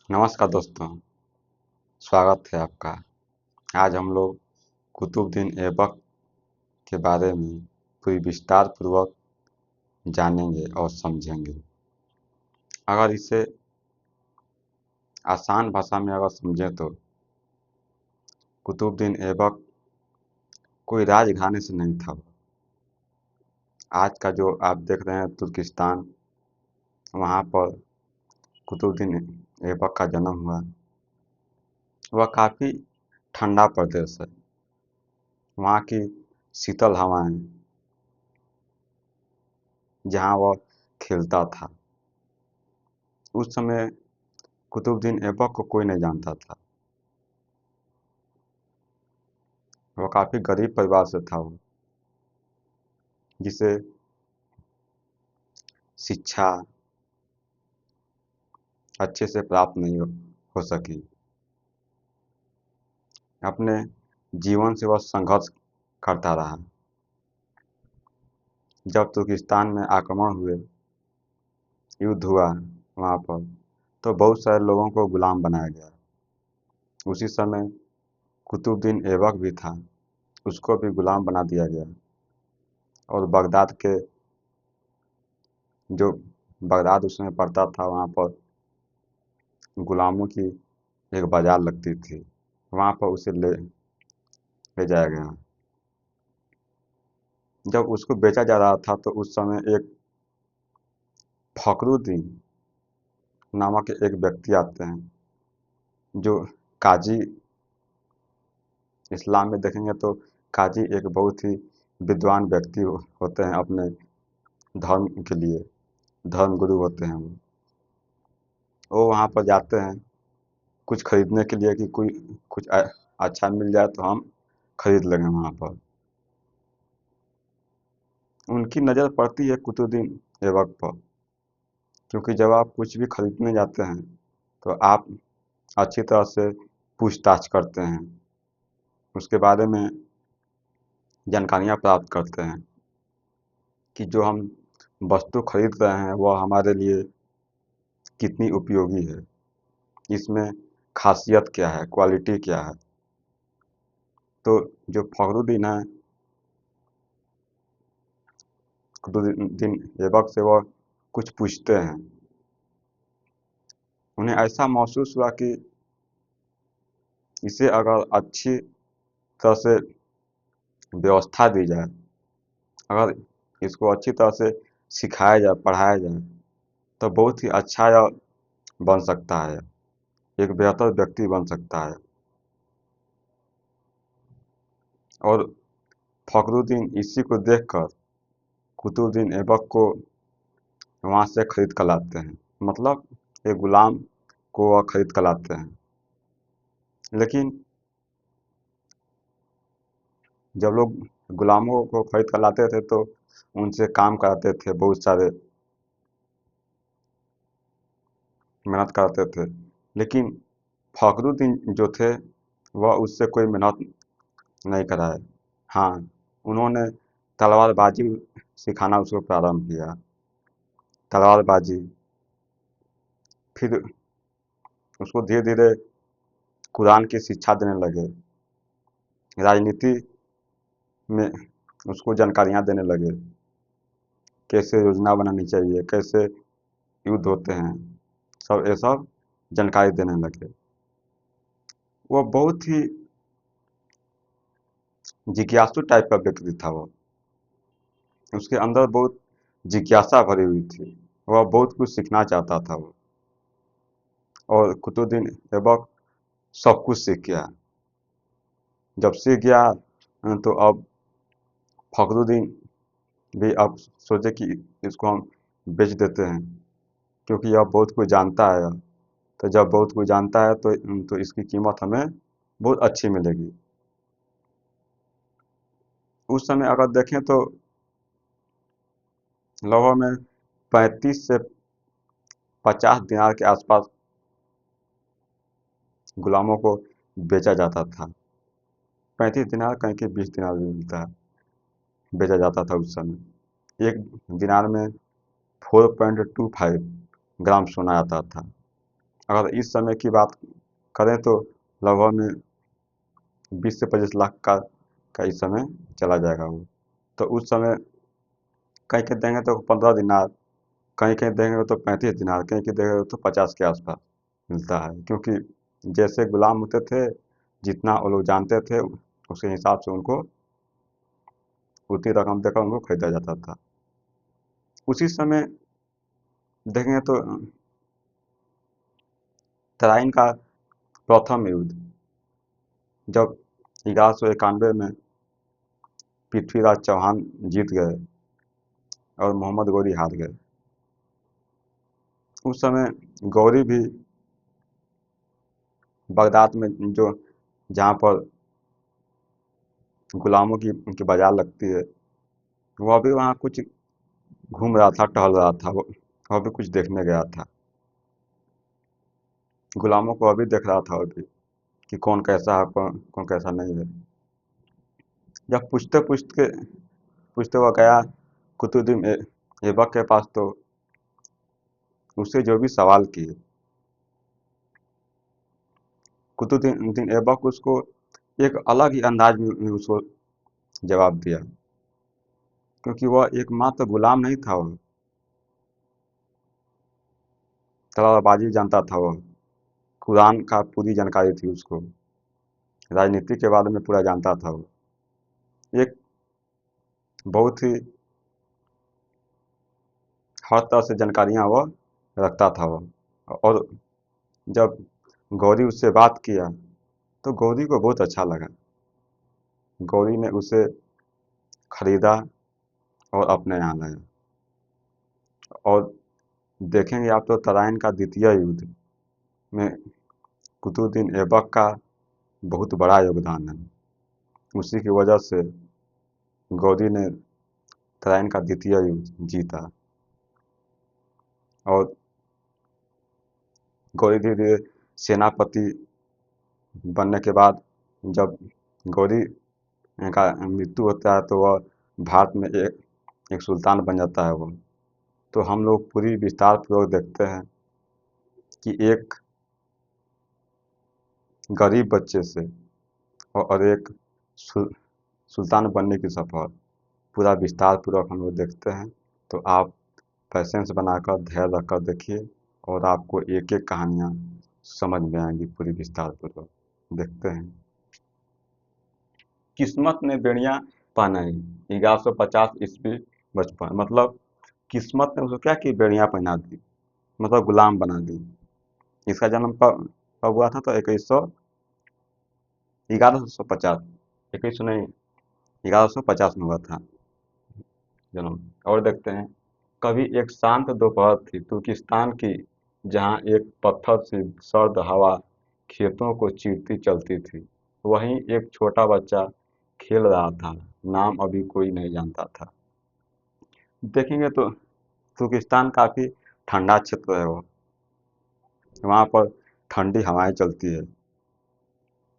नमस्कार दोस्तों, स्वागत है आपका। आज हम लोग कुतुबुद्दीन ऐबक के बारे में पूरी विस्तार पूर्वक जानेंगे और समझेंगे। अगर इसे आसान भाषा में अगर समझें तो कुतुबुद्दीन ऐबक कोई राजघराने से नहीं था। आज का जो आप देख रहे हैं तुर्किस्तान, वहाँ पर कुतुबुद्दीन ऐबक का जन्म हुआ। वह काफ़ी ठंडा प्रदेश है। वहाँ की शीतल हवाएं, जहाँ वह खेलता था, उस समय कुतुबुद्दीन ऐबक को कोई नहीं जानता था। वह काफ़ी गरीब परिवार से था वो, जिसे शिक्षा अच्छे से प्राप्त नहीं हो सकी। अपने जीवन से वह संघर्ष करता रहा। जब तुर्किस्तान में आक्रमण हुए, युद्ध हुआ वहाँ पर, तो बहुत सारे लोगों को गुलाम बनाया गया। उसी समय कुतुबुद्दीन ऐबक भी था, उसको भी गुलाम बना दिया गया। और बगदाद के जो बगदाद उस समय पड़ता था, वहाँ पर गुलामों की एक बाजार लगती थी। वहाँ पर उसे ले जाया गया। जब उसको बेचा जा रहा था तो उस समय एक फखरुद्दीन नामक एक व्यक्ति आते हैं, जो काजी, इस्लाम में देखेंगे तो काजी एक बहुत ही विद्वान व्यक्ति होते हैं। अपने धर्म के लिए धर्म गुरु होते हैं वो वहाँ पर जाते हैं कुछ खरीदने के लिए कि कोई कुछ अच्छा मिल जाए तो हम खरीद लेंगे वहाँ पर। उनकी नज़र पड़ती है कुतुबुद्दीन ऐबक पर, क्योंकि जब आप कुछ भी खरीदने जाते हैं तो आप अच्छी तरह से पूछताछ करते हैं, उसके बारे में जानकारियाँ प्राप्त करते हैं कि जो हम वस्तु खरीद रहे हैं वह हमारे लिए कितनी उपयोगी है, इसमें खासियत क्या है, क्वालिटी क्या है। तो जो फखरुद्दीन है, कुतुबुद्दीन ऐबक से वह कुछ पूछते हैं। उन्हें ऐसा महसूस हुआ कि इसे अगर अच्छी तरह से व्यवस्था दी जाए, अगर इसको अच्छी तरह से सिखाया जाए, पढ़ाया जाए, तो बहुत ही अच्छा यह बन सकता है, एक बेहतर व्यक्ति बन सकता है। और फखरुद्दीन इसी को देखकर कुतुबुद्दीन ऐबक को वहाँ से खरीद कर लाते हैं। मतलब एक गुलाम को वह खरीद कर लाते हैं। लेकिन जब लोग गुलामों को खरीद कर लाते थे तो उनसे काम कराते थे, बहुत सारे मेहनत कराते थे। लेकिन फखरुद्दीन जो थे, वह उससे कोई मेहनत नहीं कराए। हाँ, उन्होंने तलवारबाजी सिखाना उसको प्रारंभ किया। तलवारबाजी, फिर उसको धीरे धीरे कुरान की शिक्षा देने लगे। राजनीति में उसको जानकारियाँ देने लगे, कैसे योजना बनानी चाहिए, कैसे युद्ध होते हैं, सब ये सब जानकारी देने लगे। वो बहुत ही जिज्ञासु टाइप का व्यक्ति था वो। उसके अंदर बहुत जिज्ञासा भरी हुई थी। वह बहुत कुछ सीखना चाहता था वो। और कुतुबुद्दीन ऐबक सब कुछ सीख गया। जब सीख गया तो अब फखरुद्दीन भी अब सोचे कि इसको हम बेच देते हैं, क्योंकि यह बहुत कुछ जानता है। तो जब बहुत कुछ जानता है तो इसकी कीमत हमें बहुत अच्छी मिलेगी। उस समय अगर देखें तो लगभग में 35 से 50 दिनार के आसपास गुलामों को बेचा जाता था। 35 दिनार कहीं के 20 दिनार भी मिलता है, बेचा जाता था उस समय। एक दिनार में 4.25 ग्राम सोना आता था। अगर इस समय की बात करें तो लगभग में 20 से 25 लाख का इस समय चला जाएगा वो। तो उस समय कहीं कहीं देंगे तो 15 दिनार, कहीं कहीं देंगे तो 35 दिनार, कहीं कहीं देंगे तो 50 के आसपास मिलता है। क्योंकि जैसे गुलाम होते थे, जितना वो लोग जानते थे उसके हिसाब से उनको उतनी रकम देकर उनको खरीदा जाता था। उसी समय देखेंगे तो तराइन का प्रथम युद्ध, जब 1191 में पृथ्वीराज चौहान जीत गए और मोहम्मद गौरी हार गए। उस समय गौरी भी बगदाद में, जो जहाँ पर गुलामों की उनकी बाजार लगती है, वह भी वहाँ कुछ घूम रहा था, टहल रहा था। वह भी कुछ देखने गया था। गुलामों को अभी देख रहा था अभी कि कौन कैसा है, कौन कौन कैसा नहीं है। जब पूछते हुआ गया कुतुबुद्दीन ऐबक के पास, तो उससे जो भी सवाल किए, कुतुबुद्दीन ऐबक उसको एक अलग ही अंदाज में उसको जवाब दिया। क्योंकि वह एकमात्र गुलाम नहीं था, वह तलवारबाजी जानता था। वह कुरान का पूरी जानकारी थी उसको, राजनीति के बारे में पूरा जानता था। वो एक बहुत ही हर तरह से जानकारियाँ वह रखता था वह। और जब गौरी उससे बात किया तो गौरी को बहुत अच्छा लगा। गौरी ने उसे खरीदा और अपने यहाँ लाया। और देखेंगे आप तो तराइन का द्वितीय युद्ध में कुतुबुद्दीन ऐबक का बहुत बड़ा योगदान है। उसी की वजह से गौरी ने तराइन का द्वितीय युद्ध जीता। और गौरी धीरे धीरे सेनापति बनने के बाद, जब गौरी का मृत्यु होता है तो वह भारत में एक सुल्तान बन जाता है वो। तो हम लोग पूरी विस्तार पूर्वक देखते हैं कि एक गरीब बच्चे से और एक सुल्तान बनने की सफ़र पूरा विस्तार पूर्वक हम लोग देखते हैं। तो आप पैसेंस बनाकर, धैर्य रखकर देखिए और आपको एक एक कहानियाँ समझ में आएंगी पूरी विस्तार पूर्वक। देखते हैं। किस्मत ने बेड़ियां पहनाई, 1150 ईस्वी बचपन, मतलब किस्मत ने उसको क्या की, बेड़ियां पहना दी, मतलब गुलाम बना दी। इसका जन्म कब कब हुआ था, तो 1150, 2100 नहीं, 1150 में हुआ था जन्म। और देखते हैं, कभी एक शांत दोपहर थी तुर्किस्तान की, जहाँ एक पत्थर से सर्द हवा खेतों को चीरती चलती थी। वहीं एक छोटा बच्चा खेल रहा था, नाम अभी कोई नहीं जानता था। देखेंगे तो तुर्किस्तान काफ़ी ठंडा क्षेत्र है वो। वहाँ पर ठंडी हवाएं चलती है,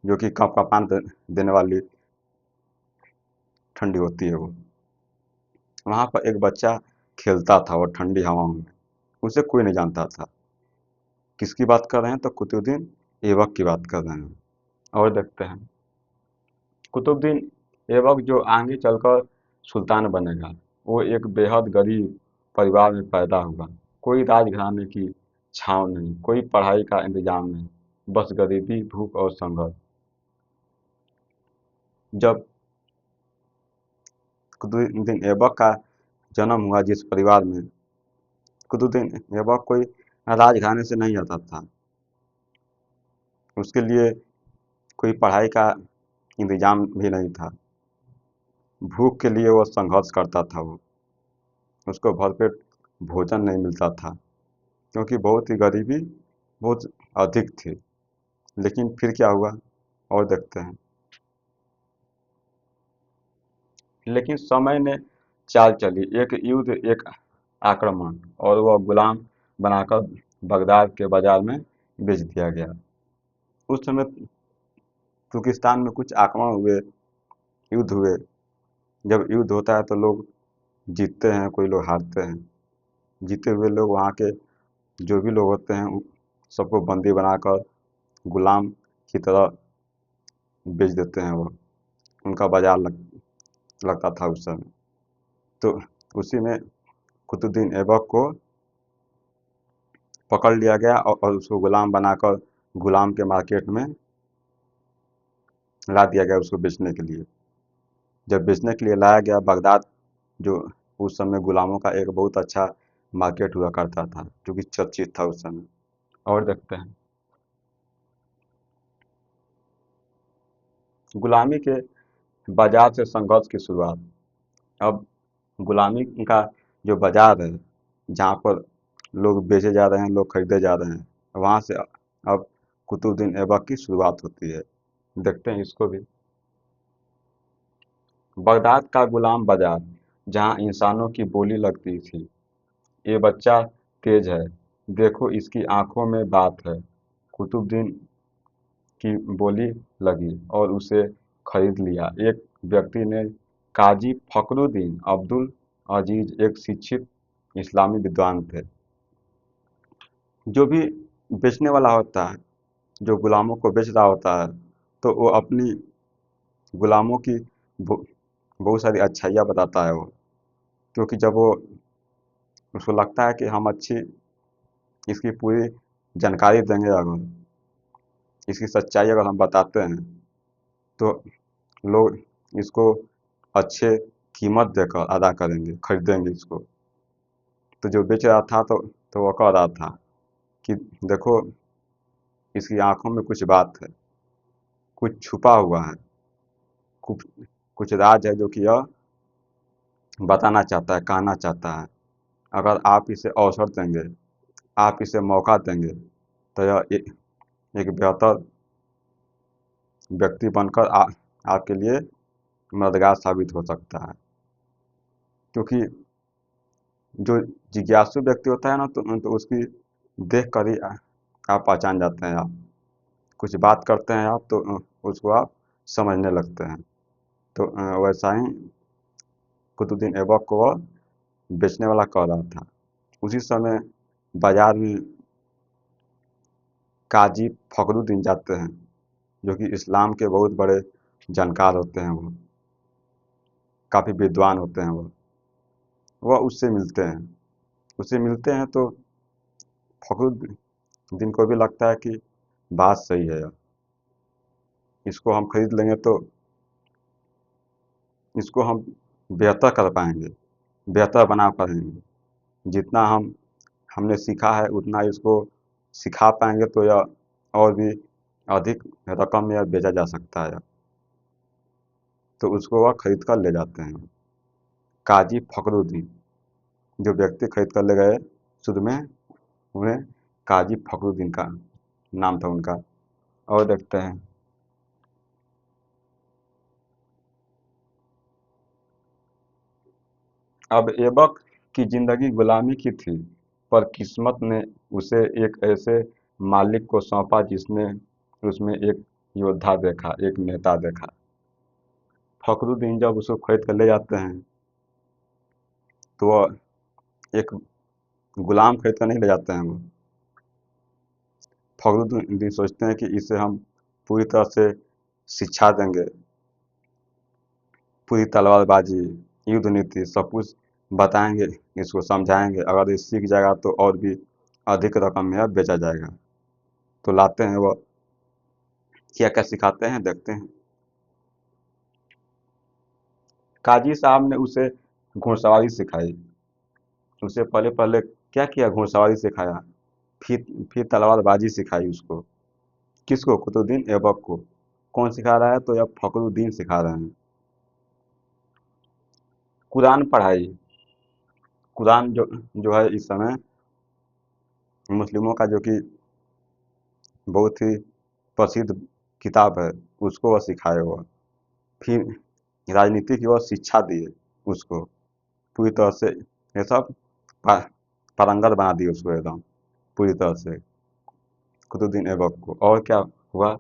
जो कि कँपकँपान देने वाली ठंडी होती है वो। वहाँ पर एक बच्चा खेलता था वो ठंडी हवाओं में, उसे कोई नहीं जानता था। किसकी बात कर रहे हैं, तो कुतुबुद्दीन ऐबक की बात कर रहे हैं। और देखते हैं, कुतुबुद्दीन ऐबक जो आगे चलकर सुल्तान बनेगा, वो एक बेहद गरीब परिवार में पैदा हुआ। कोई राजघराने की छाँव नहीं, कोई पढ़ाई का इंतजाम नहीं, बस गरीबी, भूख और संघर्ष। जब कुतुबुद्दीन ऐबक का जन्म हुआ जिस परिवार में, कुतुबुद्दीन ऐबक कोई राजघराने से नहीं आता था। उसके लिए कोई पढ़ाई का इंतजाम भी नहीं था। भूख के लिए वो संघर्ष करता था वो। उसको भरपेट भोजन नहीं मिलता था, क्योंकि बहुत ही गरीबी बहुत अधिक थी। लेकिन फिर क्या हुआ, और देखते हैं। लेकिन समय ने चाल चली, एक युद्ध, एक आक्रमण, और वह गुलाम बनाकर बगदाद के बाजार में बेच दिया गया। उस समय तुर्किस्तान में कुछ आक्रमण हुए, युद्ध हुए। जब युद्ध होता है तो लोग जीतते हैं, कोई लोग हारते हैं। जीते हुए लोग, वहाँ के जो भी लोग होते हैं, सबको बंदी बनाकर गुलाम की तरह बेच देते हैं। वो उनका बाजार लगता था उस समय। तो उसी में कुतुबुद्दीन ऐबक को पकड़ लिया गया और उसको गुलाम बनाकर गुलाम के मार्केट में ला दिया गया उसको बेचने के लिए। जब बेचने के लिए लाया गया बगदाद, जो उस समय गुलामों का एक बहुत अच्छा मार्केट हुआ करता था, जो कि चर्चित था उस समय। और देखते हैं गुलामी के बाजार से संघर्ष की शुरुआत। अब गुलामी का जो बाजार है, जहाँ पर लोग बेचे जा रहे हैं, लोग खरीदे जा रहे हैं, वहाँ से अब कुतुबुद्दीन ऐबक की शुरुआत होती है। देखते हैं इसको भी। बगदाद का गुलाम बाजार, जहाँ इंसानों की बोली लगती थी। ये बच्चा तेज है, देखो इसकी आंखों में बात है। कुतुबुद्दीन की बोली लगी और उसे खरीद लिया। एक व्यक्ति ने, काजी फखरुद्दीन अब्दुल अजीज, एक शिक्षित इस्लामी विद्वान थे। जो भी बेचने वाला होता है, जो गुलामों को बेच रहा होता है, तो वो अपनी गुलामों की बहुत सारी अच्छाइयाँ बताता है वो। क्योंकि जब वो उसको लगता है कि हम अच्छी इसकी पूरी जानकारी देंगे, अगर इसकी सच्चाई अगर हम बताते हैं, तो लोग इसको अच्छे कीमत देकर अदा करेंगे, खरीदेंगे इसको। तो जो बेच रहा था, तो वो कह रहा था कि देखो इसकी आंखों में कुछ बात है, कुछ छुपा हुआ है, कुछ कुछ राज है जो कि यह बताना चाहता है, कहना चाहता है। अगर आप इसे अवसर देंगे, आप इसे मौका देंगे, तो यह एक बेहतर व्यक्ति बनकर आपके लिए मददगार साबित हो सकता है। क्योंकि जो जिज्ञासु व्यक्ति होता है ना, तो उसकी देख कर ही आप पहचान जाते हैं। आप कुछ बात करते हैं आप, तो उसको आप समझने लगते हैं। तो वैसा ही कुतुबुद्दीन ऐबक को वह बेचने वाला कह रहा था। उसी समय बाजार में काजी फखरुद्दीन जाते हैं, जो कि इस्लाम के बहुत बड़े जानकार होते हैं। वो काफ़ी विद्वान होते हैं। वह उससे मिलते हैं। उससे मिलते हैं तो फखरुद्दीन को भी लगता है कि बात सही है, इसको हम खरीद लेंगे तो इसको हम बेहतर कर पाएंगे, बेहतर बना पाएंगे। जितना हमने सीखा है उतना इसको सिखा पाएंगे, तो यह और भी अधिक रकम में यह बेचा जा सकता है। तो उसको वह खरीद कर ले जाते हैं। काजी फखरुद्दीन, जो व्यक्ति खरीद कर ले गए, शुरू में उन्हें काजी फखरुद्दीन का नाम था उनका। और देखते हैं अब ऐबक की जिंदगी गुलामी की थी, पर किस्मत ने उसे एक ऐसे मालिक को सौंपा जिसने उसमें एक योद्धा देखा, एक नेता देखा। फखरुद्दीन जब उसको खरीद कर ले जाते हैं, तो वह एक गुलाम खरीद कर नहीं ले जाते हैं। वो फखरुद्दीन सोचते हैं कि इसे हम पूरी तरह से शिक्षा देंगे, पूरी तलवारबाजी, युद्ध नीति सब कुछ बताएंगे, इसको समझाएंगे। अगर ये सीख जाएगा तो और भी अधिक रकम में यह बेचा जाएगा। तो लाते हैं, वह क्या क्या सिखाते हैं देखते हैं। काजी साहब ने उसे घुड़सवारी सिखाई। उसे पहले पहले क्या किया, घुड़सवारी सिखाया। फिर फिर तलवारबाजी सिखाई उसको। किसको, कुतुबुद्दीन ऐबक को। कौन सिखा रहा है, तो यह फखरुद्दीन सिखा रहे हैं। कुरान पढ़ाई। कुरान जो है इस समय मुस्लिमों का जो कि बहुत ही प्रसिद्ध किताब है, उसको वह सिखाए हुआ। फिर राजनीति की वह शिक्षा दिए उसको पूरी तरह से। ये सब पारंगत बना दिए उसको एकदम पूरी तरह से, कुतुबुद्दीन ऐबक को। और क्या हुआ,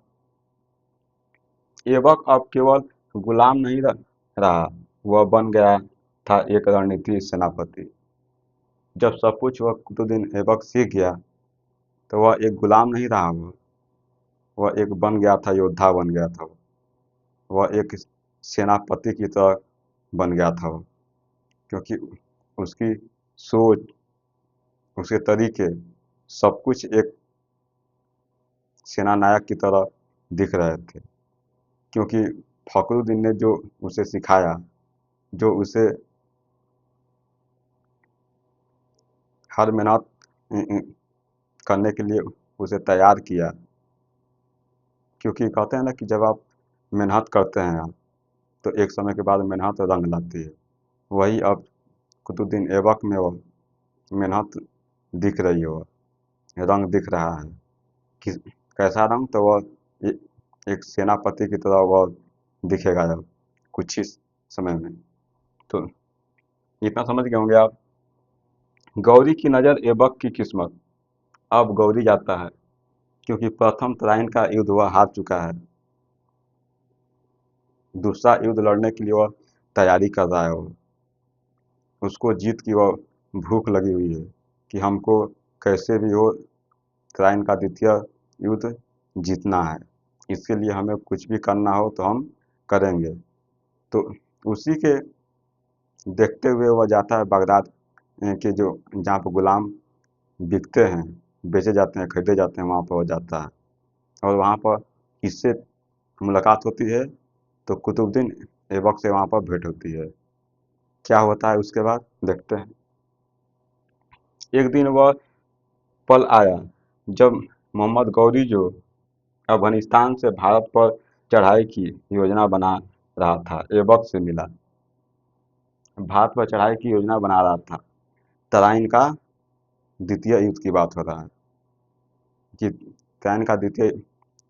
ऐबक अब केवल गुलाम नहीं रहा, वह बन गया था एक रणनीति सेनापति। जब सब कुछ वह कुतुबुद्दीन ऐबक सीख गया, तो वह एक गुलाम नहीं रहा, वह एक बन गया था, योद्धा बन गया था। वह एक सेनापति की तरह बन गया था वो, क्योंकि उसकी सोच, उसके तरीके, सब कुछ एक सेनानायक की तरह दिख रहे थे। क्योंकि फखरुद्दीन ने जो उसे सिखाया, जो उसे हर मेहनत करने के लिए उसे तैयार किया। क्योंकि कहते हैं ना कि जब आप मेहनत करते हैं आप, तो एक समय के बाद मेहनत रंग लाती है। वही अब कुतुबुद्दीन ऐबक में वो मेहनत दिख रही है, वो रंग दिख रहा है। कि कैसा रंग, तो वह एक सेनापति की तरह वह दिखेगा अब कुछ ही समय में। तो इतना समझ गए होंगे आप। गौरी की नज़र ऐबक की किस्मत। अब गौरी जाता है, क्योंकि प्रथम तराइन का युद्ध वह हार चुका है। दूसरा युद्ध लड़ने के लिए वह तैयारी कर रहा है। वो उसको जीत की वह भूख लगी हुई है कि हमको कैसे भी हो तराइन का द्वितीय युद्ध जीतना है। इसके लिए हमें कुछ भी करना हो तो हम करेंगे। तो उसी के देखते हुए वह जाता है बगदाद के जो जहाँ पर गुलाम बिकते हैं, बेचे जाते हैं, खरीदे जाते हैं, वहाँ पर वह जाता है। और वहाँ पर किससे मुलाकात होती है, तो कुतुबुद्दीन ऐबक से वहाँ पर भेंट होती है। क्या होता है उसके बाद देखते हैं। एक दिन वह पल आया जब मोहम्मद गौरी, जो अफगानिस्तान से भारत पर चढ़ाई की योजना बना रहा था, ऐबक से मिला। भारत पर चढ़ाई की योजना बना रहा था। तराइन का द्वितीय युद्ध की बात हो रहा है कि तराइन का द्वितीय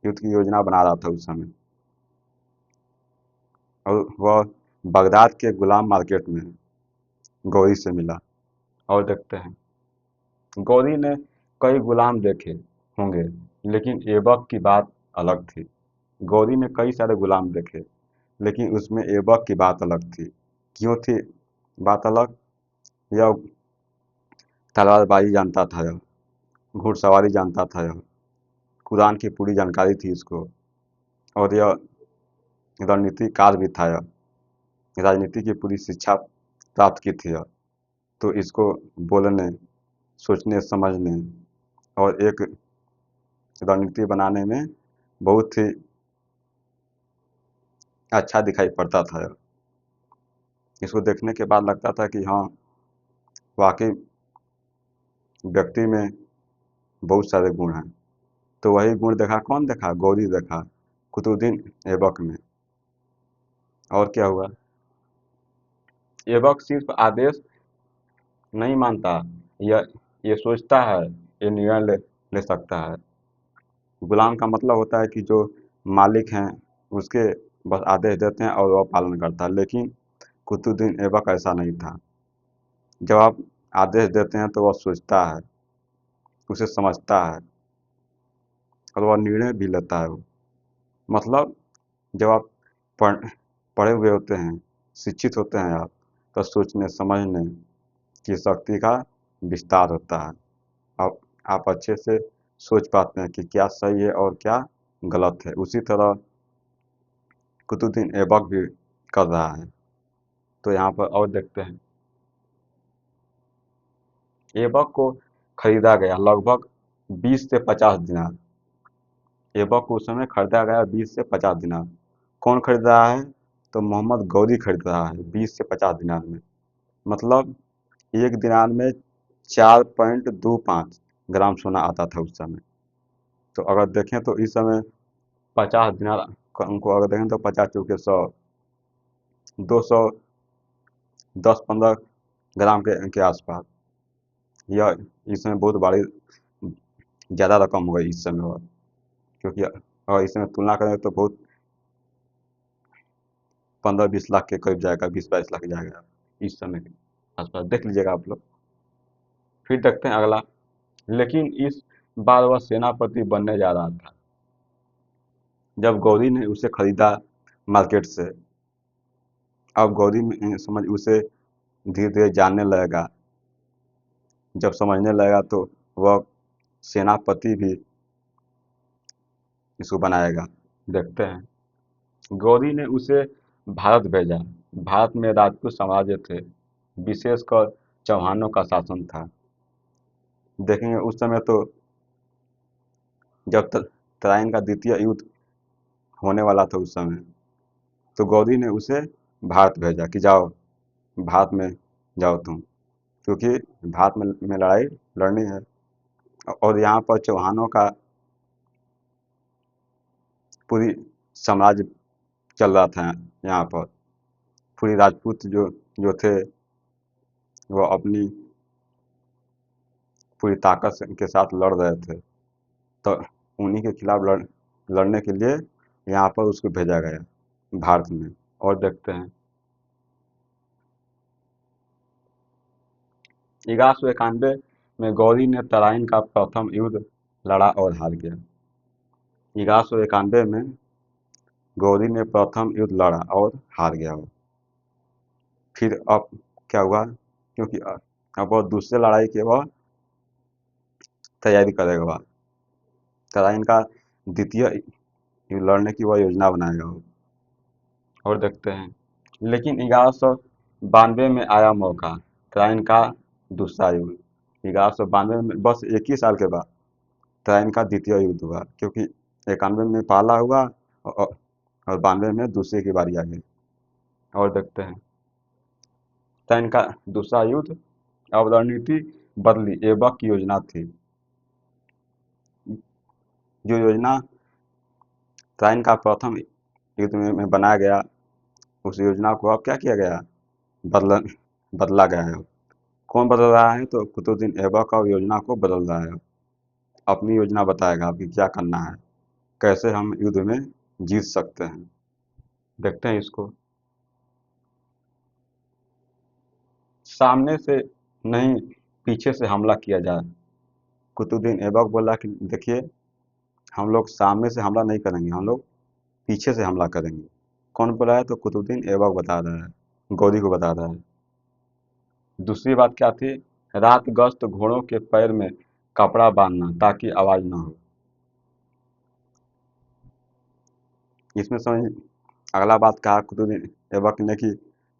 युद्ध की योजना बना रहा था उस समय। और वह बगदाद के गुलाम मार्केट में गौरी से मिला। और देखते हैं, गौरी ने कई गुलाम देखे होंगे, लेकिन ऐबक की बात अलग थी। गौरी ने कई सारे गुलाम देखे, लेकिन उसमें ऐबक की बात अलग थी। क्यों थी बात अलग? यह तलवारबाजी जानता था, यह घुड़सवारी जानता था, यह कुरान की पूरी जानकारी थी इसको। और यह रणनीतिकार भी था, यह राजनीति की पूरी शिक्षा प्राप्त की थी यह। तो इसको बोलने, सोचने, समझने और एक रणनीति बनाने में बहुत ही अच्छा दिखाई पड़ता था यह। इसको देखने के बाद लगता था कि हाँ, वाकई व्यक्ति में बहुत सारे गुण हैं। तो वही गुण देखा, कौन देखा? गौरी देखा कुतुबुद्दीन ऐबक में। और क्या हुआ? ऐबक सिर्फ आदेश नहीं मानता, यह ये सोचता है, ये निर्णय ले सकता है। गुलाम का मतलब होता है कि जो मालिक हैं उसके बस आदेश देते हैं और वह पालन करता है। लेकिन कुतुबुद्दीन ऐबक ऐसा नहीं था। जब आप आदेश देते हैं तो वह सोचता है, उसे समझता है और वह निर्णय भी लेता है वो। मतलब जब आप पढ़ पढ़े हुए होते हैं, शिक्षित होते हैं आप, तो सोचने समझने की शक्ति का विस्तार होता है। आप अच्छे से सोच पाते हैं कि क्या सही है और क्या गलत है। उसी तरह कुतुबुद्दीन ऐबक भी कर रहा है। तो यहाँ पर और देखते हैं, ऐबक को खरीदा गया लगभग 20 से 50 दिनार। ऐबक को उस समय खरीदा गया 20 से 50 दिनार। कौन खरीद रहा है? तो मोहम्मद गौरी खरीद रहा है 20 से 50 दिनार में। मतलब एक दिनार में 4.25 ग्राम सोना आता था उस समय। तो अगर देखें तो इस समय 50 दिनार को अगर देखें तो 50 चौके 100, 210-15 ग्राम के आसपास। यह इस समय बहुत बड़ी ज़्यादा रकम हो गई इस समय। और क्योंकि अगर इस समय तुलना करें तो बहुत 15-20 लाख के करीब जाएगा, 20-22 लाख जाएगा इस समय के आसपास। देख लीजिएगा आप लोग। फिर देखते हैं अगला। लेकिन इस बार वह सेनापति बनने जा रहा था। जब गौरी ने उसे खरीदा मार्केट से, अब गौरी में समझ उसे धीरे धीरे जानने लगेगा। जब समझने लगेगा तो वह सेनापति भी इसको बनाएगा। देखते हैं। गौरी ने उसे भारत भेजा। भारत में राजपूत साम्राज्य थे, विशेषकर चौहानों का शासन था। देखेंगे उस समय तो जब तराइन का द्वितीय युद्ध होने वाला था उस समय, तो गौरी ने उसे भारत भेजा कि जाओ, भारत में जाओ तुम, क्योंकि भारत में लड़ाई लड़नी है। और यहाँ पर चौहानों का पूरी साम्राज्य चल रहा था। यहाँ पर पूरी राजपूत जो जो थे वो अपनी पूरी ताकत के साथ लड़ रहे थे, तो उन्हीं के खिलाफ लड़ने के लिए यहाँ पर उसको भेजा गया भारत में। और देखते हैं। 1191 में गौरी ने तराइन का प्रथम युद्ध लड़ा और हार गया। 1191 में गौरी ने प्रथम युद्ध लड़ा और हार गया वो। फिर अब क्या हुआ, क्योंकि अब वो दूसरे लड़ाई की वह तैयारी करेगा, वह तराइन का द्वितीय युद्ध लड़ने की वह योजना बनाएगा वो। और देखते हैं। लेकिन 1192 में आया मौका, तराइन का दूसरा युद्ध। 1192 में बस एक ही साल के बाद तराइन का द्वितीय युद्ध हुआ, क्योंकि 91 में पहला हुआ और 92 में दूसरे की बारी आ गई। और देखते हैं। तराइन का दूसरा युद्ध, अब रणनीति बदली। ऐबक की योजना थी, जो योजना तराइन का प्रथम युद्ध में बनाया गया, उस योजना को अब क्या किया गया, बदला बदला गया है। कौन बदल रहा है, तो कुतुबुद्दीन ऐबक और योजना को बदल रहा है। अपनी योजना बताएगा कि क्या करना है, कैसे हम युद्ध में जीत सकते हैं। देखते हैं इसको। सामने से नहीं, पीछे से हमला किया जाए। कुतुबुद्दीन ऐबक बोला कि देखिए, हम लोग सामने से हमला नहीं करेंगे, हम लोग पीछे से हमला करेंगे। कौन बोला है, तो कुतुबुद्दीन ऐबक बता रहा है, गौरी को बता रहा है। दूसरी बात क्या थी, रात गश्त, घोड़ों के पैर में कपड़ा बांधना ताकि आवाज ना हो। इसमें समझ अगला बात कहा कुतुबुद्दीन ऐबक ने कि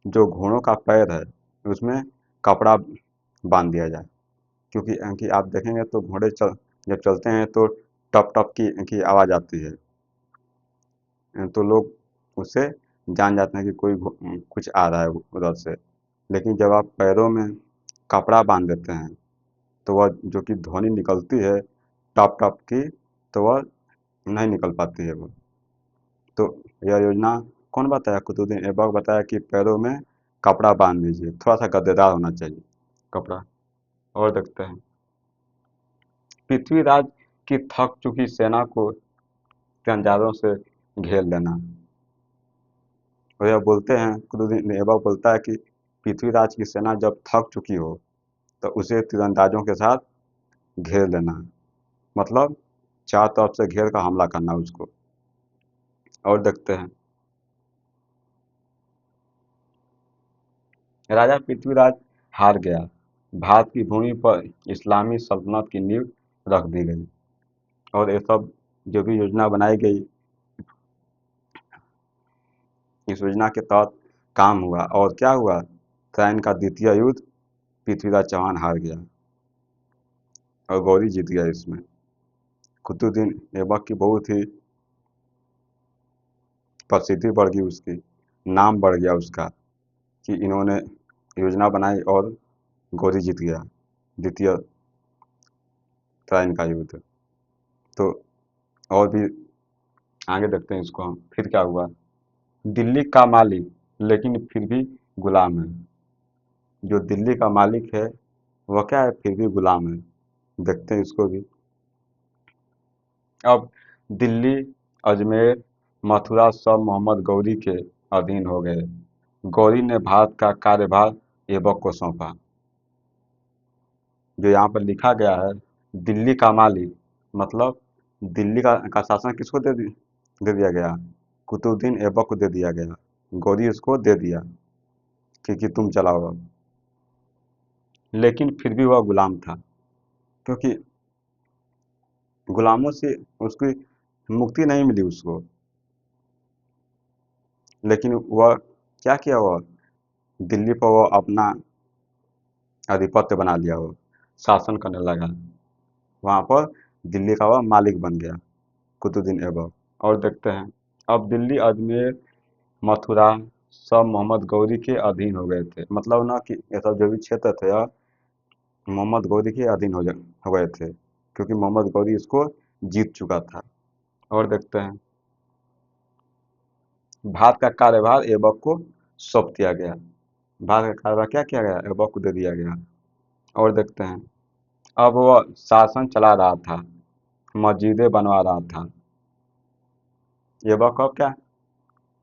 जो घोड़ों का पैर है उसमें कपड़ा बांध दिया जाए, क्योंकि आप देखेंगे तो घोड़े जब चलते हैं तो टप टप की आवाज़ आती है, तो लोग उससे जान जाते हैं कि कोई कुछ आ रहा है उधर से। लेकिन जब आप पैरों में कपड़ा बांध देते हैं तो वह जो कि ध्वनि निकलती है टप टप की, तो वह नहीं निकल पाती है वो। तो यह योजना कौन बताया, कुतुबुद्दीन ऐबक बताया कि पैरों में कपड़ा बांध दीजिए, थोड़ा सा गद्देदार होना चाहिए कपड़ा। और देखते हैं। पृथ्वीराज की थक चुकी सेना को जंजालों से घेर लेना। और यह बोलते हैं, कुतुबुद्दीन ऐबक बोलता है कि पृथ्वीराज की सेना जब थक चुकी हो तो उसे तीरंदाजों के साथ घेर लेना, मतलब चार तरफ से घेर कर हमला करना उसको। और देखते हैं। राजा पृथ्वीराज हार गया। भारत की भूमि पर इस्लामी सल्तनत की नींव रख दी गई। और ये सब जो भी योजना बनाई गई, इस योजना के तहत काम हुआ। और क्या हुआ, तराइन का द्वितीय युद्ध पृथ्वीराज चौहान हार गया और गौरी जीत गया। इसमें कुतुबुद्दीन ऐबक की बहुत ही प्रसिद्धि बढ़ गई, उसकी नाम बढ़ गया उसका, कि इन्होंने योजना बनाई और गौरी जीत गया द्वितीय तराइन का युद्ध। तो और भी आगे देखते हैं इसको हम। फिर क्या हुआ, दिल्ली का मालिक लेकिन फिर भी गुलाम है। जो दिल्ली का मालिक है वह क्या है, फिर भी गुलाम है। देखते हैं इसको भी। अब दिल्ली, अजमेर, मथुरा सब मोहम्मद गौरी के अधीन हो गए। गौरी ने भारत का कार्यभार ऐबक को सौंपा। जो यहाँ पर लिखा गया है, दिल्ली का मालिक, मतलब दिल्ली का शासन किसको दे दिया गया, कुतुबुद्दीन ऐबक को दे दिया गया। गौरी उसको दे दिया कि तुम चलाओ अब। लेकिन फिर भी वह गुलाम था, क्योंकि गुलामों से उसकी मुक्ति नहीं मिली उसको, लेकिन वह क्या किया, वह दिल्ली पर वह अपना आधिपत्य बना लिया, वो शासन करने लगा। वहाँ पर दिल्ली का वह मालिक बन गया, कुतुबुद्दीन ऐबक। और देखते हैं, अब दिल्ली, अजमेर, मथुरा सब मोहम्मद गौरी के अधीन हो गए थे। मतलब ना कि ये सब जो भी क्षेत्र थे यह मोहम्मद गौरी के अधीन हो गए थे, क्योंकि मोहम्मद गौरी इसको जीत चुका था। और देखते हैं, भारत का कार्यभार ऐबक को सौंप दिया गया। भारत का कार्यभार क्या किया गया, ऐबक को दे दिया गया। और देखते हैं, अब वह शासन चला रहा था, मस्जिदें बनवा रहा था। ऐबक अब क्या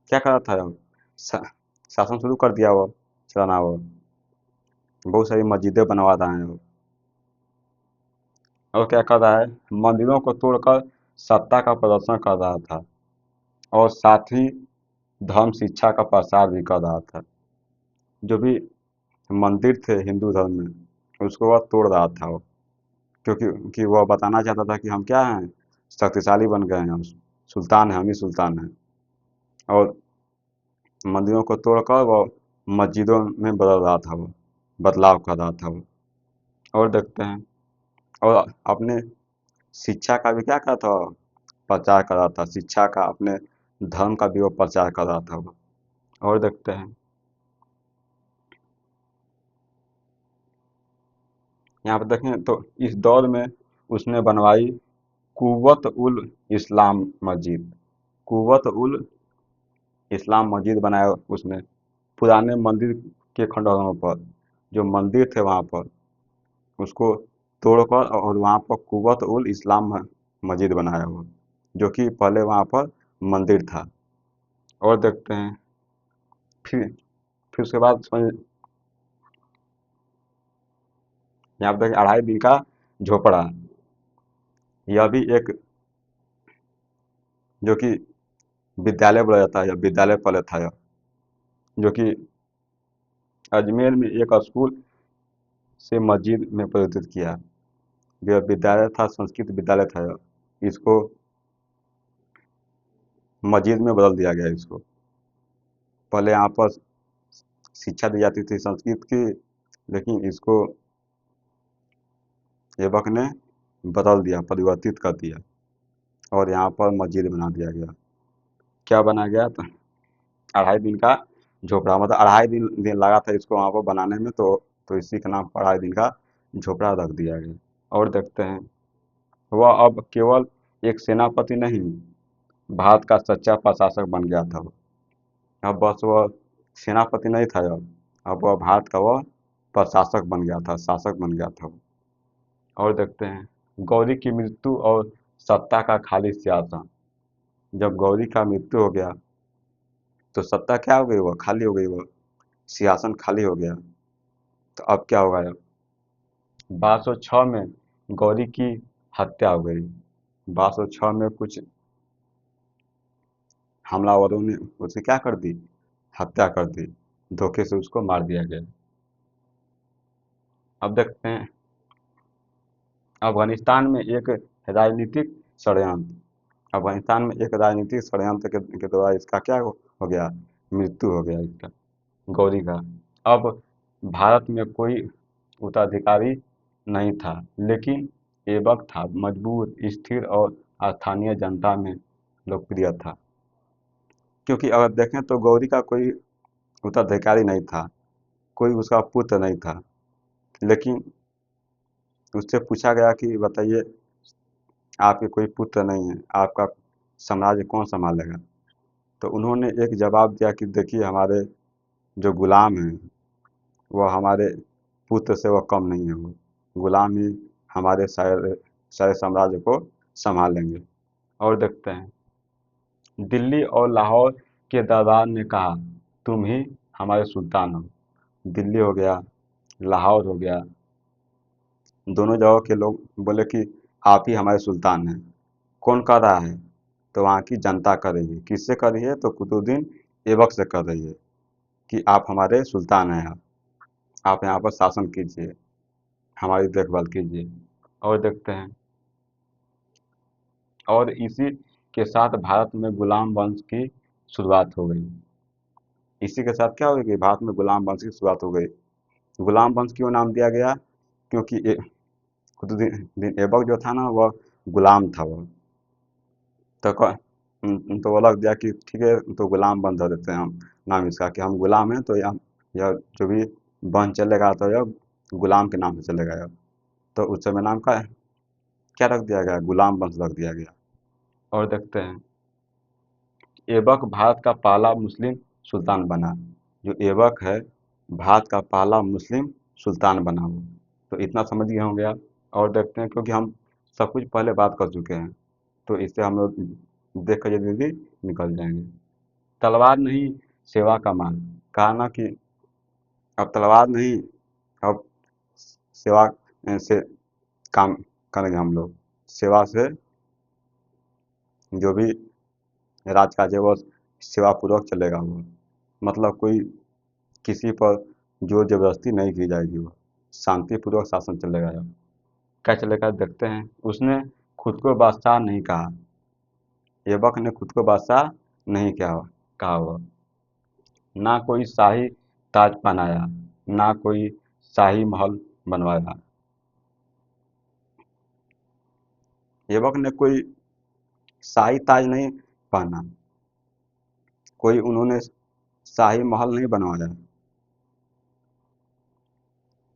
क्या कर रहा था, अब शासन शुरू कर दिया वो चलाना, वो बहुत सारी मस्जिदें बनवा रहा है वो। और क्या कर रहा है, मंदिरों को तोड़कर सत्ता का प्रदर्शन कर रहा था, और साथ ही धर्म शिक्षा का प्रसार भी कर रहा था। जो भी मंदिर थे हिंदू धर्म में, उसको वह तोड़ रहा था वो, क्योंकि वह बताना चाहता था कि हम क्या हैं, शक्तिशाली बन गए हैं, सुल्तान हैं, हम ही सुल्तान हैं। और मंदिरों को तोड़कर वो मस्जिदों में बदल रहा था, वो बदलाव कर रहा था वो। और देखते हैं, और अपने शिक्षा का भी क्या कर रहा था, प्रचार कर रहा था, शिक्षा का, अपने धर्म का भी वो प्रचार कर रहा था वो। और देखते हैं, यहाँ पर देखें तो इस दौर में उसने बनवाई कुव्वत उल इस्लाम मस्जिद। कुव्वत उल इस्लाम मस्जिद बनाया उसने, पुराने मंदिर के खंडहरों पर, जो मंदिर थे वहाँ पर, उसको तोड़कर और वहाँ पर कुव्वत उल इस्लाम मस्जिद बनाया हुआ, जो कि पहले वहाँ पर मंदिर था। और देखते हैं, फिर फिर उसके बाद समझ, यहाँ पर देखिए 2.5 दिन का झोपड़ा, यह भी एक, जो कि विद्यालय बोला जाता है, या विद्यालय पहले था यह, जो कि अजमेर में एक स्कूल से मस्जिद में परिवर्तित किया। यह विद्यालय था, संस्कृत विद्यालय था यह, इसको मस्जिद में बदल दिया गया इसको। पहले यहाँ पर शिक्षा दी जाती थी संस्कृत की, लेकिन इसको ऐबक ने बदल दिया, परिवर्तित कर दिया, और यहाँ पर मस्जिद बना दिया गया। क्या बना गया, तो 2.5 दिन का झोपड़ा, मतलब 2.5 दिन लगा था इसको वहाँ पर बनाने में, तो इसी का नाम 2.5 दिन का झोपड़ा रख दिया गया। और देखते हैं, वह अब केवल एक सेनापति नहीं, भारत का सच्चा प्रशासक बन गया था। अब बस वह सेनापति नहीं था, अब वह भारत का वह प्रशासक बन गया था, शासक बन गया था। और देखते हैं, गौरी की मृत्यु और सत्ता का खाली सिंहासन। जब गौरी का मृत्यु हो गया, तो सत्ता क्या हो गई, वह खाली हो गई, वह सिंहासन खाली हो गया। तो अब क्या होगा, अब 1206 में गौरी की हत्या हो गई। 1206 में कुछ हमलावरों ने उसे क्या कर दी, हत्या कर दी, धोखे से उसको मार दिया गया। अब देखते हैं, अफगानिस्तान में एक राजनीतिक षड्यंत्र, अफगानिस्तान में एक राजनीतिक षड्यंत्र के द्वारा इसका क्या हो गया, मृत्यु हो गया इसका, गौरी का। अब भारत में कोई उत्तराधिकारी नहीं था, लेकिन ऐबक था, मजबूत, स्थिर और स्थानीय जनता में लोकप्रिय था। क्योंकि अगर देखें तो गौरी का कोई उत्तराधिकारी नहीं था, कोई उसका पुत्र नहीं था, लेकिन उससे पूछा गया कि बताइए, आपके कोई पुत्र नहीं है, आपका साम्राज्य कौन संभालेगा। तो उन्होंने एक जवाब दिया कि देखिए, हमारे जो गुलाम हैं, वह हमारे पुत्र से वह कम नहीं है, वो गुलाम ही हमारे सारे सारे साम्राज्य को संभाल लेंगे। और देखते हैं, दिल्ली और लाहौर के दरबार ने कहा, तुम ही हमारे सुल्तान हो। दिल्ली हो गया, लाहौर हो गया, दोनों जगह के लोग बोले कि आप ही हमारे सुल्तान हैं। कौन कर रहा है, तो वहाँ की जनता कर रही है। किससे कर रही है, तो कुतुबुद्दीन ऐबक से कर रही है, कि आप हमारे सुल्तान हैं, आप यहाँ पर शासन कीजिए, हमारी देखभाल कीजिए। और देखते हैं, और इसी के साथ भारत में गुलाम वंश की शुरुआत हो गई। इसी के साथ क्या हो गया कि भारत में गुलाम वंश की शुरुआत हो गई। गुलाम वंश क्यों नाम दिया गया? क्योंकि कुतुबुद्दीन ऐबक जो था ना वह गुलाम था वह। तो तो वो लग दिया कि ठीक है तो गुलाम बंद कर देते हैं हम नाम इसका कि हम गुलाम हैं तो यह जो भी वंश चलेगा तो यह गुलाम के नाम से चलेगा यह। तो उस समय नाम का क्या रख दिया गया? गुलाम वंश रख दिया गया। और देखते हैं ऐबक भारत का पहला मुस्लिम सुल्तान बना। जो ऐबक है भारत का पहला मुस्लिम सुल्तान बना वो। तो इतना समझ गए होंगे आप। और देखते हैं क्योंकि हम सब कुछ पहले बात कर चुके हैं तो इससे हम लोग देख कर जल्दी निकल जाएंगे। तलवार नहीं सेवा का मान। कहा ना कि अब तलवार नहीं, अब सेवा से काम करेंगे हम लोग। सेवा से जो भी राजकाज है वो सेवा पूर्वक चलेगा वो। मतलब कोई किसी पर जोर जबरदस्ती नहीं की जाएगी वो। शांतिपूर्वक शासन चलेगा अब। क्या चलेगा देखते हैं। उसने खुद को बादशाह नहीं कहा। ऐबक ने खुद को बादशाह नहीं कहा हुआ। ना कोई शाही ताज पहनाया, ना कोई शाही महल बनवाया। ऐबक ने कोई शाही ताज नहीं पहना, कोई उन्होंने शाही महल नहीं बनवाया।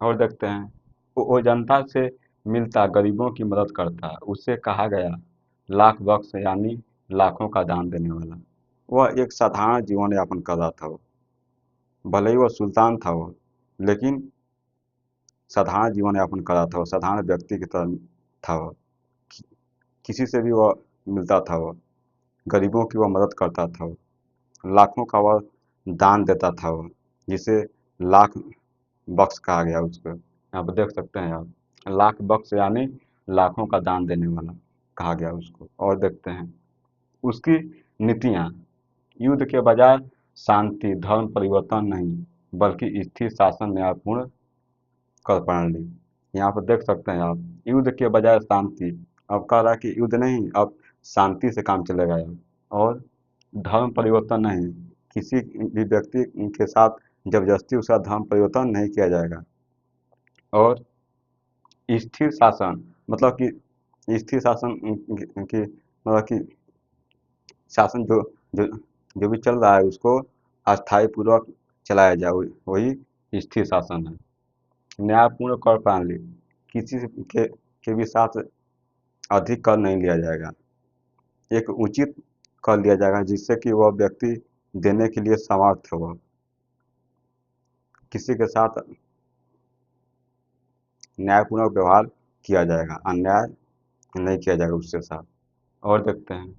और देखते हैं वो जनता से मिलता, गरीबों की मदद करता। उससे कहा गया लाख बख्श यानी लाखों का दान देने वाला। वह एक साधारण जीवन यापन कर रहा था वो। भले ही वह सुल्तान था वो, लेकिन साधारण जीवन यापन कर रहा था वो। साधारण व्यक्ति की तरह था वो। किसी से भी वह मिलता था वो। गरीबों की वह मदद करता था वो। लाखों का वह दान देता था वो, जिसे लाख बख्श कहा गया उसको। यहाँ पर देख सकते हैं आप, लाख बख्श यानी लाखों का दान देने वाला कहा गया उसको। और देखते हैं उसकी नीतियाँ, युद्ध के बजाय शांति, धर्म परिवर्तन नहीं बल्कि स्थिर शासन न्यायपूर्ण कर प्रणाली। यहाँ पर देख सकते हैं आप, युद्ध के बजाय शांति। अब कह रहा है कि युद्ध नहीं, अब शांति से काम चलेगा अब। और धर्म परिवर्तन नहीं, किसी भी व्यक्ति के साथ जबरदस्ती उसका धर्म परिवर्तन नहीं किया जाएगा। और स्थिर शासन, मतलब कि स्थिर शासन की मतलब कि शासन जो जो भी चल रहा है उसको अस्थायी पूर्वक चलाया जाए, वही स्थिर शासन है। न्यायपूर्ण कर प्रणाली, किसी के भी साथ अधिक कर नहीं लिया जाएगा। एक उचित कर लिया जाएगा जिससे कि वह व्यक्ति देने के लिए समर्थ हो। किसी के साथ न्यायपूर्वक व्यवहार किया जाएगा, अन्याय नहीं किया जाएगा उसके साथ। और देखते हैं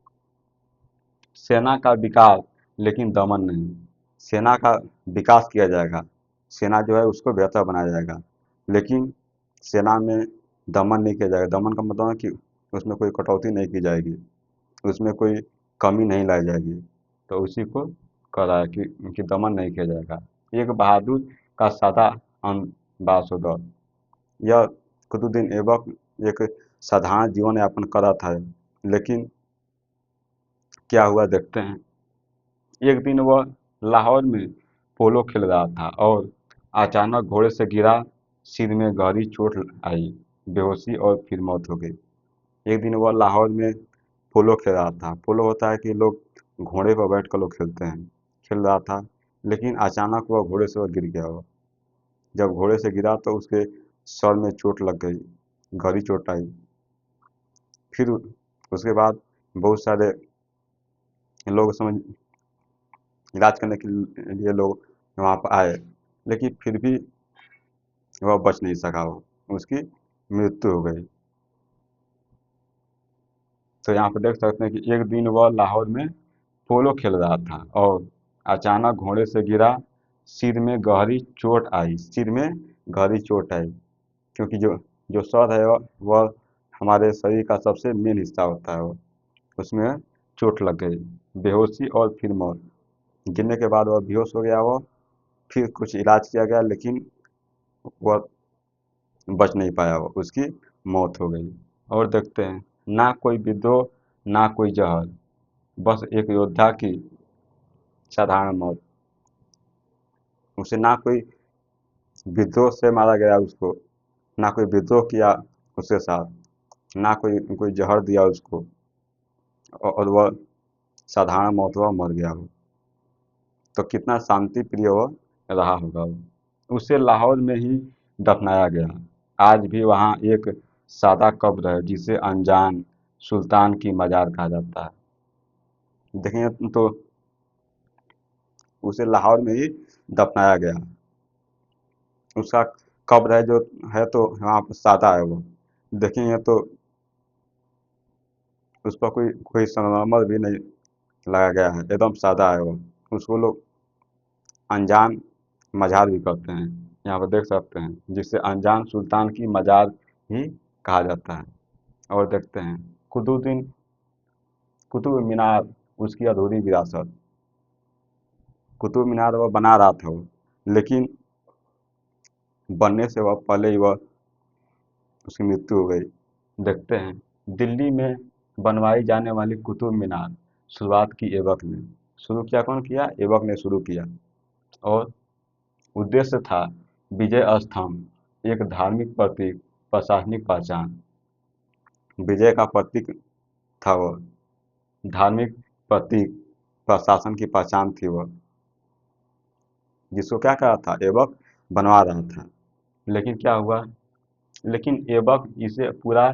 सेना का विकास लेकिन दमन नहीं। सेना का विकास किया जाएगा, सेना जो है उसको बेहतर बनाया जाएगा, लेकिन सेना में दमन नहीं किया जाएगा। दमन का मतलब है कि उसमें कोई कटौती नहीं की जाएगी, उसमें कोई कमी नहीं लाई जाएगी। तो उसी को कह रहा है कि दमन नहीं किया जाएगा। एक बहादुर का सादा अंबासडर। यह कुतुबुद्दीन ऐबक एक साधारण जीवन यापन कर रहा था, लेकिन क्या हुआ देखते हैं। एक दिन वह लाहौर में पोलो खेल रहा था और अचानक घोड़े से गिरा। सिर में गहरी चोट आई, बेहोशी और फिर मौत हो गई। एक दिन वह लाहौर में पोलो खेल रहा था। पोलो होता है कि लोग घोड़े पर बैठ कर लोग खेलते हैं। खेल रहा था, लेकिन अचानक वह घोड़े से वह गिर गया। वह जब घोड़े से गिरा तो उसके सर में चोट लग गई, गहरी चोट आई। फिर उसके बाद बहुत सारे लोग समझ इलाज करने के लिए लोग वहाँ पर आए, लेकिन फिर भी वह बच नहीं सका। वो उसकी मृत्यु हो गई। तो यहाँ पर देख सकते हैं कि एक दिन वह लाहौर में पोलो खेल रहा था और अचानक घोड़े से गिरा। सिर में गहरी चोट आई, सिर में गहरी चोट आई। क्योंकि जो सर है वह हमारे शरीर का सबसे मेन हिस्सा होता है। वो उसमें चोट लग गई, बेहोशी और फिर मौत। गिरने के बाद वह बेहोश हो गया। वो फिर कुछ इलाज किया गया, लेकिन वह बच नहीं पाया, वो उसकी मौत हो गई। और देखते हैं ना कोई विद्रोह ना कोई जहर, बस एक योद्धा की साधारण मौत। उसे ना कोई विद्रोह से मारा गया उसको, ना कोई विद्रोह किया उसके साथ, ना कोई कोई जहर दिया उसको, और वह साधारण मौत हुआ, मर गया वो। तो कितना शांति प्रिय वह रहा होगा वो। उसे लाहौर में ही दफनाया गया। आज भी वहाँ एक सादा कब्र है जिसे अनजान सुल्तान की मजार कहा जाता है। देखेंगे तो उसे लाहौर में ही दफनाया गया। उसका कब्र है जो है, तो वहाँ पर सादा है वो। देखेंगे तो उस पर कोई कोई संगमरमर भी नहीं लगाया गया है, एकदम सादा है वो। उसको लोग अनजान मजार भी कहते हैं। यहाँ पर देख सकते हैं, जिसे अनजान सुल्तान की मजार ही कहा जाता है। और देखते हैं कुतुबुद्दीन कुतुब मीनार, उसकी अधूरी विरासत। कुतुब मीनार वह बना रहा था वो, लेकिन बनने से वह पहले ही वह उसकी मृत्यु हो गई। देखते हैं दिल्ली में बनवाई जाने वाली कुतुब मीनार शुरुआत की ऐबक ने। शुरू किया कौन किया? ऐबक ने शुरू किया। और उद्देश्य था विजय स्तंभ, एक धार्मिक प्रतीक, प्रशासनिक पहचान। विजय का प्रतीक था वह, धार्मिक प्रतीक, प्रशासन की पहचान थी वह। जिसको क्या कहा था? ऐबक बनवा रहा था। लेकिन क्या हुआ? लेकिन ऐबक इसे पूरा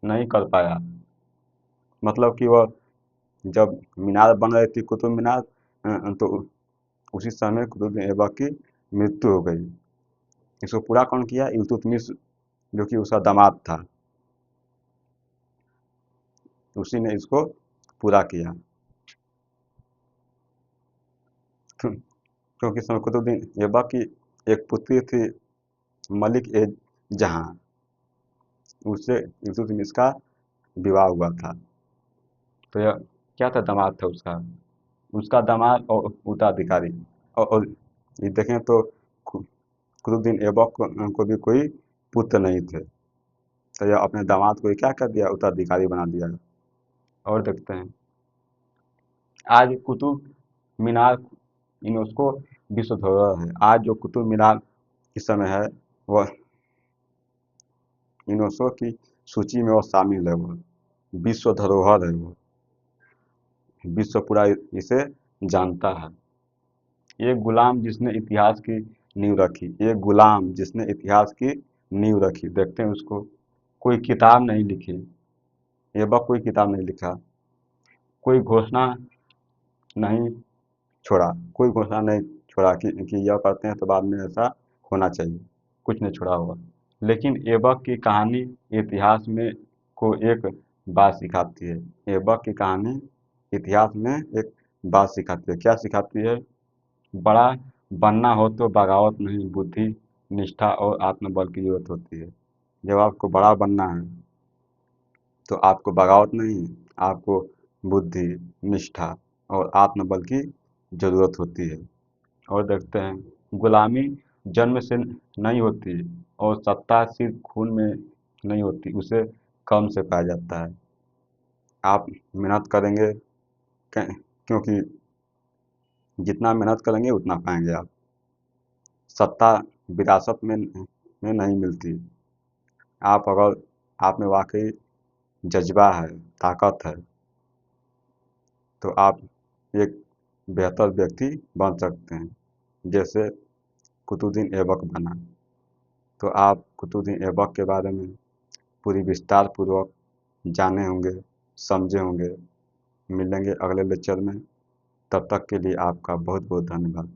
नहीं कर पाया। मतलब कि वह जब मीनार बन रही थी, कुतुब मीनार, तो उसी समय कुतुबुद्दीन ऐबक की मृत्यु हो गई। इसको पूरा कौन किया? इल्तुतमिश, जो कि उसका दामाद था, उसी ने इसको पूरा किया। क्योंकि समय कुतुबुद्दीन ऐबक की एक पुत्री थी, मलिक ए जहां, उससे इल्तुतमिश का विवाह हुआ था। तो यह क्या था? दामाद था उसका, उसका दामाद और उत्तराधिकारी। और ये देखें तो कुतुबुद्दीन ऐबक को भी कोई पुत्र नहीं थे। तो यह अपने दामाद को ही क्या कर दिया? उत्तराधिकारी बना दिया। और देखते हैं आज कुतुब मीनार यूनेस्को विश्व धरोहर है। आज जो कुतुब मीनार इस समय है, वह यूनेस्को की सूची में वह शामिल है। वह विश्व धरोहर है। वो विश्व पूरा इसे जानता है। एक गुलाम जिसने इतिहास की नींव रखी, एक गुलाम जिसने इतिहास की नींव रखी। देखते हैं उसको। कोई किताब नहीं लिखी, ऐबक कोई किताब नहीं लिखा, कोई घोषणा नहीं छोड़ा, कोई घोषणा नहीं छोड़ा कि यह करते हैं तो बाद में ऐसा होना चाहिए, कुछ नहीं छोड़ा होगा। लेकिन ऐबक की कहानी इतिहास में को एक बात सिखाती है। ऐबक की कहानी इतिहास में एक बात सिखाती है। क्या सिखाती है? बड़ा बनना हो तो बगावत नहीं, बुद्धि, निष्ठा और आत्मबल की जरूरत होती है। जब आपको बड़ा बनना है तो आपको बगावत नहीं, आपको बुद्धि, निष्ठा और आत्मबल की जरूरत होती है। और देखते हैं गुलामी जन्म से नहीं होती, और सत्ता सिर्फ खून में नहीं होती, उसे कम से पाया जाता है। आप मेहनत करेंगे, क्योंकि जितना मेहनत करेंगे उतना पाएंगे आप। सत्ता विरासत में नहीं मिलती। आप अगर आप में वाकई जज्बा है, ताकत है, तो आप एक बेहतर व्यक्ति बन सकते हैं, जैसे कुतुबुद्दीन ऐबक बना। तो आप कुतुबुद्दीन ऐबक के बारे में पूरी विस्तार पूर्वक जाने होंगे, समझे होंगे। मिलेंगे अगले लेक्चर में। तब तक के लिए आपका बहुत बहुत धन्यवाद।